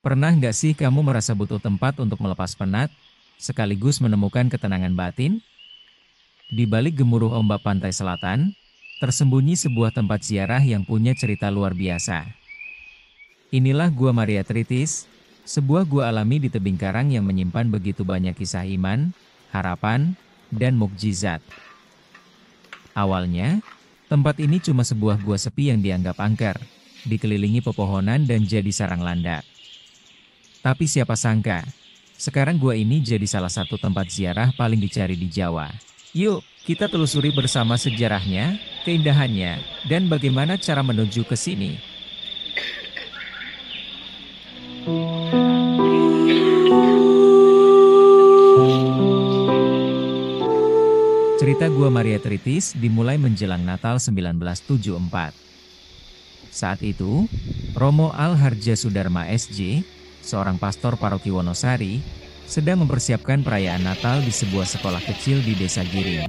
Pernah nggak sih kamu merasa butuh tempat untuk melepas penat, sekaligus menemukan ketenangan batin? Di balik gemuruh ombak pantai selatan, tersembunyi sebuah tempat ziarah yang punya cerita luar biasa. Inilah Gua Maria Tritis, sebuah gua alami di tebing karang yang menyimpan begitu banyak kisah iman, harapan, dan mukjizat. Awalnya, tempat ini cuma sebuah gua sepi yang dianggap angker, dikelilingi pepohonan dan jadi sarang landak. Tapi siapa sangka, sekarang gua ini jadi salah satu tempat ziarah paling dicari di Jawa. Yuk, kita telusuri bersama sejarahnya, keindahannya, dan bagaimana cara menuju ke sini. Cerita Gua Maria Tritis dimulai menjelang Natal 1974. Saat itu, Romo Al Harja Sudarma SJ, seorang pastor paroki Wonosari, sedang mempersiapkan perayaan Natal di sebuah sekolah kecil di Desa Giring.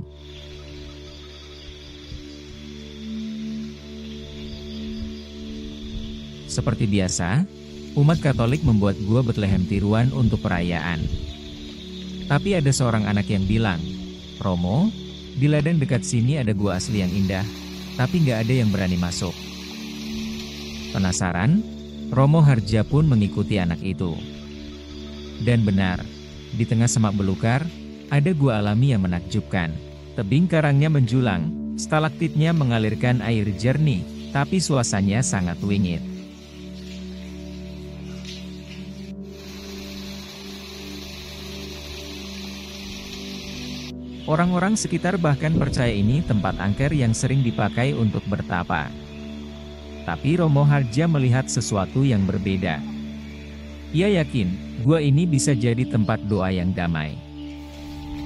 Seperti biasa, umat Katolik membuat gua Betlehem tiruan untuk perayaan. Tapi ada seorang anak yang bilang, "Romo, di ladang dekat sini ada gua asli yang indah, tapi nggak ada yang berani masuk." Penasaran? Romo Harja pun mengikuti anak itu. Dan benar, di tengah semak belukar, ada gua alami yang menakjubkan. Tebing karangnya menjulang, stalaktitnya mengalirkan air jernih, tapi suasananya sangat wingit. Orang-orang sekitar bahkan percaya ini tempat angker yang sering dipakai untuk bertapa. Tapi Romo Harja melihat sesuatu yang berbeda. Ia yakin, gua ini bisa jadi tempat doa yang damai.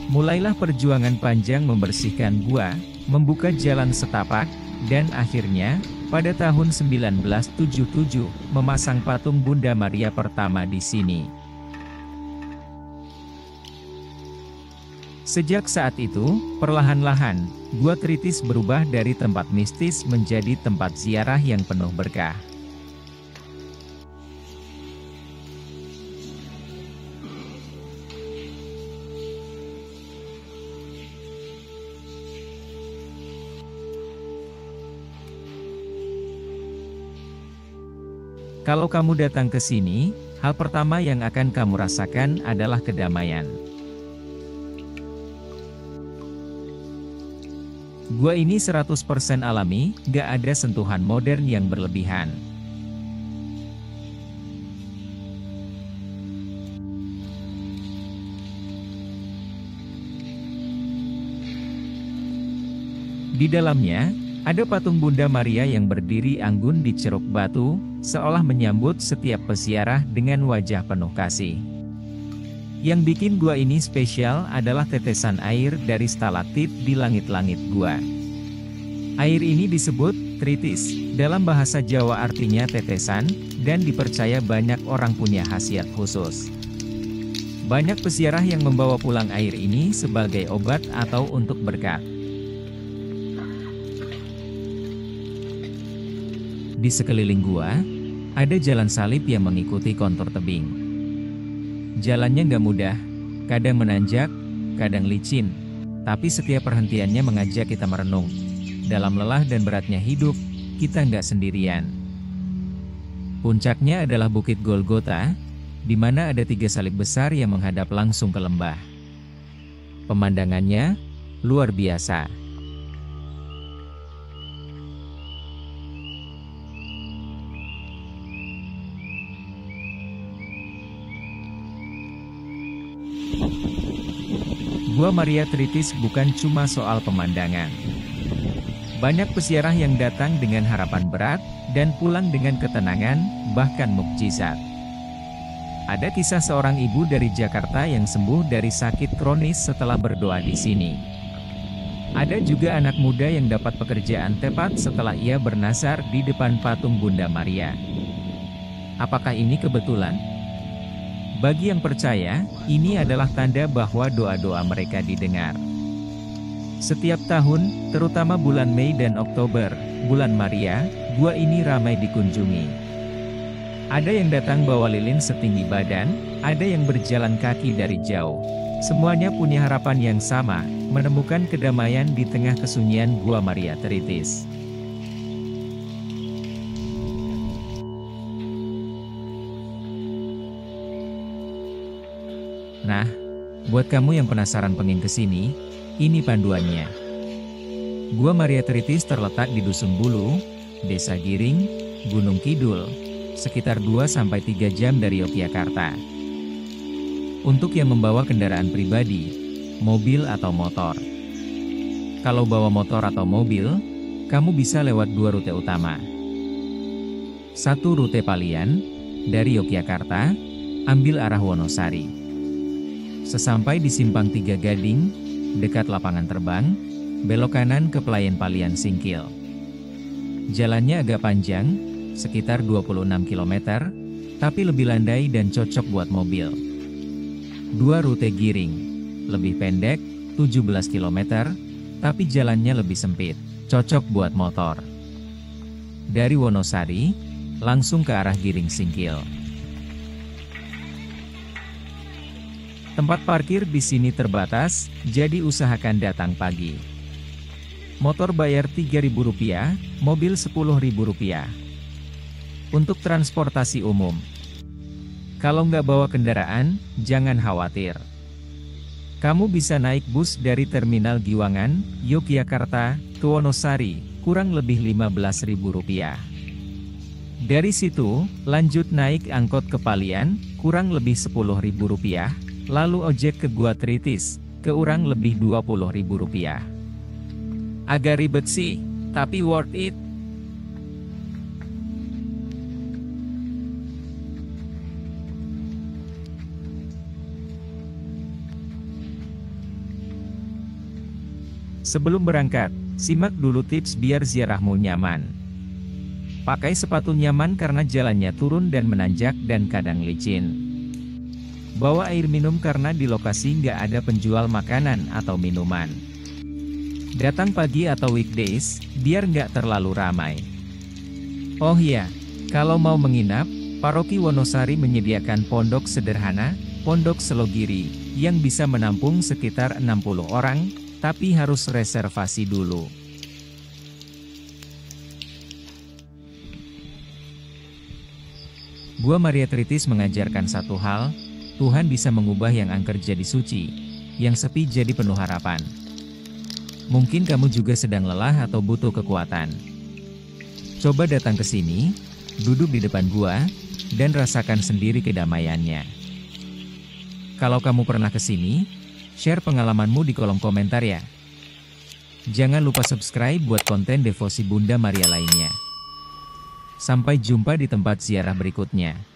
Mulailah perjuangan panjang membersihkan gua, membuka jalan setapak, dan akhirnya, pada tahun 1977, memasang patung Bunda Maria pertama di sini. Sejak saat itu, perlahan-lahan, Gua Tritis berubah dari tempat mistis menjadi tempat ziarah yang penuh berkah. Kalau kamu datang ke sini, hal pertama yang akan kamu rasakan adalah kedamaian. Gua ini 100% alami, gak ada sentuhan modern yang berlebihan. Di dalamnya, ada patung Bunda Maria yang berdiri anggun di ceruk batu, seolah menyambut setiap peziarah dengan wajah penuh kasih. Yang bikin gua ini spesial adalah tetesan air dari stalaktit di langit-langit gua. Air ini disebut tritis, dalam bahasa Jawa artinya tetesan, dan dipercaya banyak orang punya khasiat khusus. Banyak peziarah yang membawa pulang air ini sebagai obat atau untuk berkat. Di sekeliling gua, ada jalan salib yang mengikuti kontur tebing. Jalannya nggak mudah, kadang menanjak, kadang licin, tapi setiap perhentiannya mengajak kita merenung. Dalam lelah dan beratnya hidup, kita nggak sendirian. Puncaknya adalah Bukit Golgota, di mana ada 3 salib besar yang menghadap langsung ke lembah. Pemandangannya luar biasa. Gua Maria Tritis bukan cuma soal pemandangan. Banyak peziarah yang datang dengan harapan berat, dan pulang dengan ketenangan, bahkan mukjizat. Ada kisah seorang ibu dari Jakarta yang sembuh dari sakit kronis setelah berdoa di sini. Ada juga anak muda yang dapat pekerjaan tepat setelah ia bernazar di depan patung Bunda Maria. Apakah ini kebetulan? Bagi yang percaya, ini adalah tanda bahwa doa-doa mereka didengar. Setiap tahun, terutama bulan Mei dan Oktober, bulan Maria, gua ini ramai dikunjungi. Ada yang datang bawa lilin setinggi badan, ada yang berjalan kaki dari jauh. Semuanya punya harapan yang sama, menemukan kedamaian di tengah kesunyian Gua Maria Teritis. Nah, buat kamu yang penasaran pengen kesini, ini panduannya. Gua Maria Teritis terletak di Dusun Bulu, Desa Giring, Gunung Kidul, sekitar 2-3 jam dari Yogyakarta. Untuk yang membawa kendaraan pribadi, mobil atau motor. Kalau bawa motor atau mobil, kamu bisa lewat 2 rute utama. 1 rute Palian, dari Yogyakarta, ambil arah Wonosari. Sesampai di Simpang 3 Gading, dekat lapangan terbang, belok kanan ke Pelayan Palian Singkil. Jalannya agak panjang, sekitar 26 km, tapi lebih landai dan cocok buat mobil. 2 rute Giring, lebih pendek, 17 km, tapi jalannya lebih sempit, cocok buat motor. Dari Wonosari, langsung ke arah Giring Singkil. Tempat parkir di sini terbatas, jadi usahakan datang pagi. Motor bayar Rp3.000, mobil Rp10.000. Untuk transportasi umum. Kalau nggak bawa kendaraan, jangan khawatir. Kamu bisa naik bus dari Terminal Giwangan, Yogyakarta, ke Wonosari, kurang lebih Rp15.000. Dari situ, lanjut naik angkot ke Palian, kurang lebih Rp10.000. Lalu ojek ke Gua Teritis, kurang lebih Rp20.000. Agak ribet sih, tapi worth it. Sebelum berangkat, simak dulu tips biar ziarahmu nyaman. Pakai sepatu nyaman karena jalannya turun dan menanjak dan kadang licin. Bawa air minum karena di lokasi nggak ada penjual makanan atau minuman. Datang pagi atau weekdays, biar nggak terlalu ramai. Oh iya, kalau mau menginap, Paroki Wonosari menyediakan pondok sederhana, Pondok Selogiri, yang bisa menampung sekitar 60 orang, tapi harus reservasi dulu. Gua Maria Teritis mengajarkan satu hal, Tuhan bisa mengubah yang angker jadi suci, yang sepi jadi penuh harapan. Mungkin kamu juga sedang lelah atau butuh kekuatan. Coba datang ke sini, duduk di depan gua, dan rasakan sendiri kedamaiannya. Kalau kamu pernah ke sini, share pengalamanmu di kolom komentar ya. Jangan lupa subscribe buat konten devosi Bunda Maria lainnya. Sampai jumpa di tempat ziarah berikutnya.